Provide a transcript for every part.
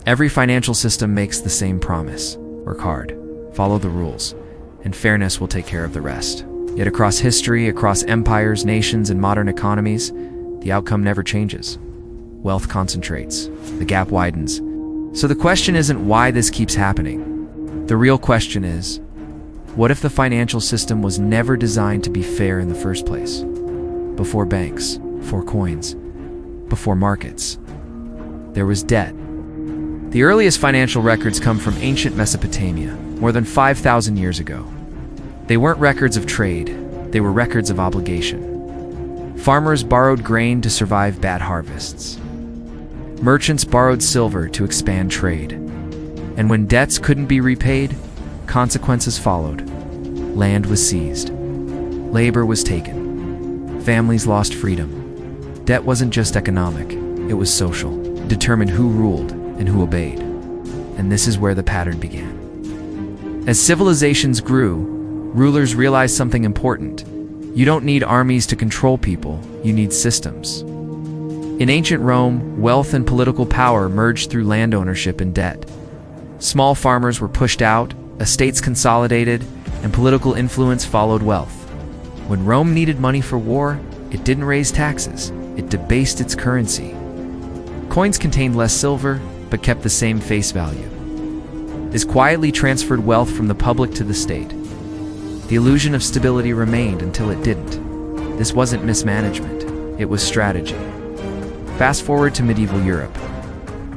Every financial system makes the same promise: work hard, follow the rules, and fairness will take care of the rest. Yet across history, across empires, nations, and modern economies, the outcome never changes. Wealth concentrates, the gap widens. So the question isn't why this keeps happening. The real question is, what if the financial system was never designed to be fair in the first place? Before banks, before coins, before markets, there was debt. The earliest financial records come from ancient Mesopotamia, more than 5,000 years ago. They weren't records of trade, they were records of obligation. Farmers borrowed grain to survive bad harvests. Merchants borrowed silver to expand trade. And when debts couldn't be repaid, consequences followed. Land was seized. Labor was taken. Families lost freedom. Debt wasn't just economic, it was social. It determined who ruled and who obeyed. And this is where the pattern began. As civilizations grew, rulers realized something important. You don't need armies to control people, you need systems. In ancient Rome, wealth and political power merged through land ownership and debt. Small farmers were pushed out, estates consolidated, and political influence followed wealth. When Rome needed money for war, it didn't raise taxes, it debased its currency. Coins contained less silver, but kept the same face value. This quietly transferred wealth from the public to the state. The illusion of stability remained until it didn't. This wasn't mismanagement, it was strategy. Fast forward to medieval Europe.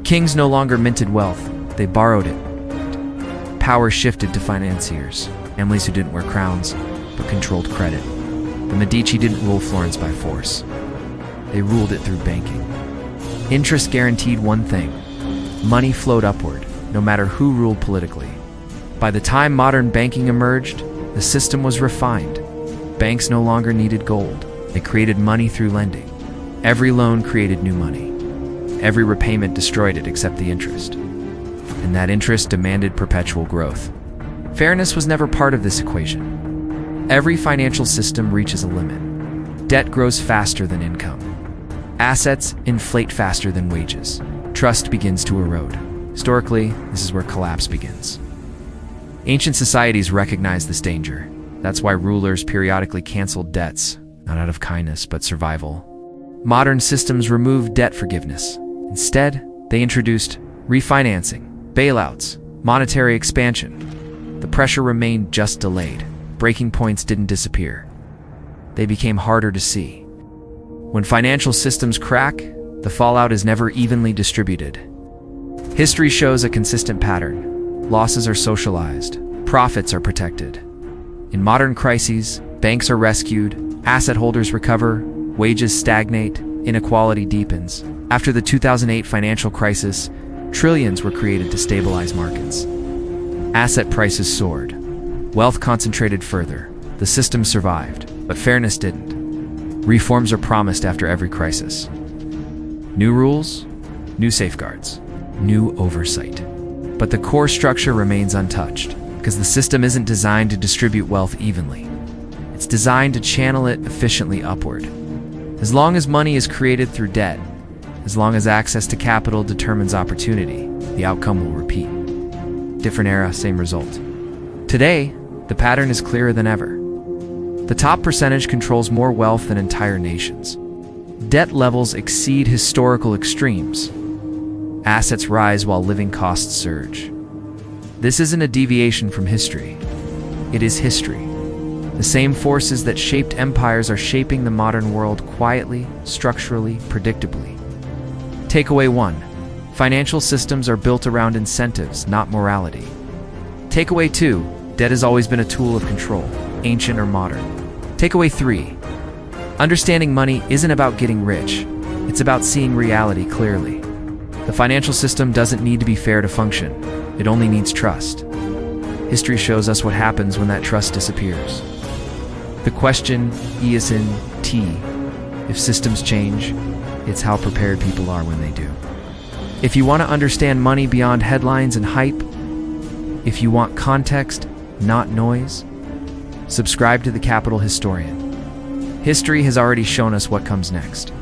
Kings no longer minted wealth, they borrowed it. Power shifted to financiers, families who didn't wear crowns, but controlled credit. The Medici didn't rule Florence by force. They ruled it through banking. Interest guaranteed one thing: money flowed upward, no matter who ruled politically. By the time modern banking emerged, the system was refined. Banks no longer needed gold. They created money through lending. Every loan created new money. Every repayment destroyed it except the interest. And that interest demanded perpetual growth. Fairness was never part of this equation. Every financial system reaches a limit. Debt grows faster than income. Assets inflate faster than wages. Trust begins to erode. Historically, this is where collapse begins. Ancient societies recognized this danger. That's why rulers periodically canceled debts, not out of kindness, but survival. Modern systems removed debt forgiveness. Instead, they introduced refinancing, bailouts, monetary expansion. The pressure remained, just delayed. Breaking points didn't disappear. They became harder to see. When financial systems crack, the fallout is never evenly distributed. History shows a consistent pattern. Losses are socialized, profits are protected. In modern crises, banks are rescued, asset holders recover, wages stagnate, inequality deepens. After the 2008 financial crisis, trillions were created to stabilize markets. Asset prices soared. Wealth concentrated further. The system survived, but fairness didn't. Reforms are promised after every crisis. New rules, new safeguards, new oversight. But the core structure remains untouched, because the system isn't designed to distribute wealth evenly. It's designed to channel it efficiently upward. As long as money is created through debt, as long as access to capital determines opportunity, the outcome will repeat. Different era, same result. Today, the pattern is clearer than ever. The top percentage controls more wealth than entire nations. Debt levels exceed historical extremes. Assets rise while living costs surge. This isn't a deviation from history. It is history. The same forces that shaped empires are shaping the modern world quietly, structurally, predictably. Takeaway 1. Financial systems are built around incentives, not morality. Takeaway 2. Debt has always been a tool of control, ancient or modern. Takeaway 3. Understanding money isn't about getting rich. It's about seeing reality clearly. The financial system doesn't need to be fair to function. It only needs trust. History shows us what happens when that trust disappears. The question is in T. If systems change, it's how prepared people are when they do. If you want to understand money beyond headlines and hype, if you want context, not noise, subscribe to The Capital Historian. History has already shown us what comes next.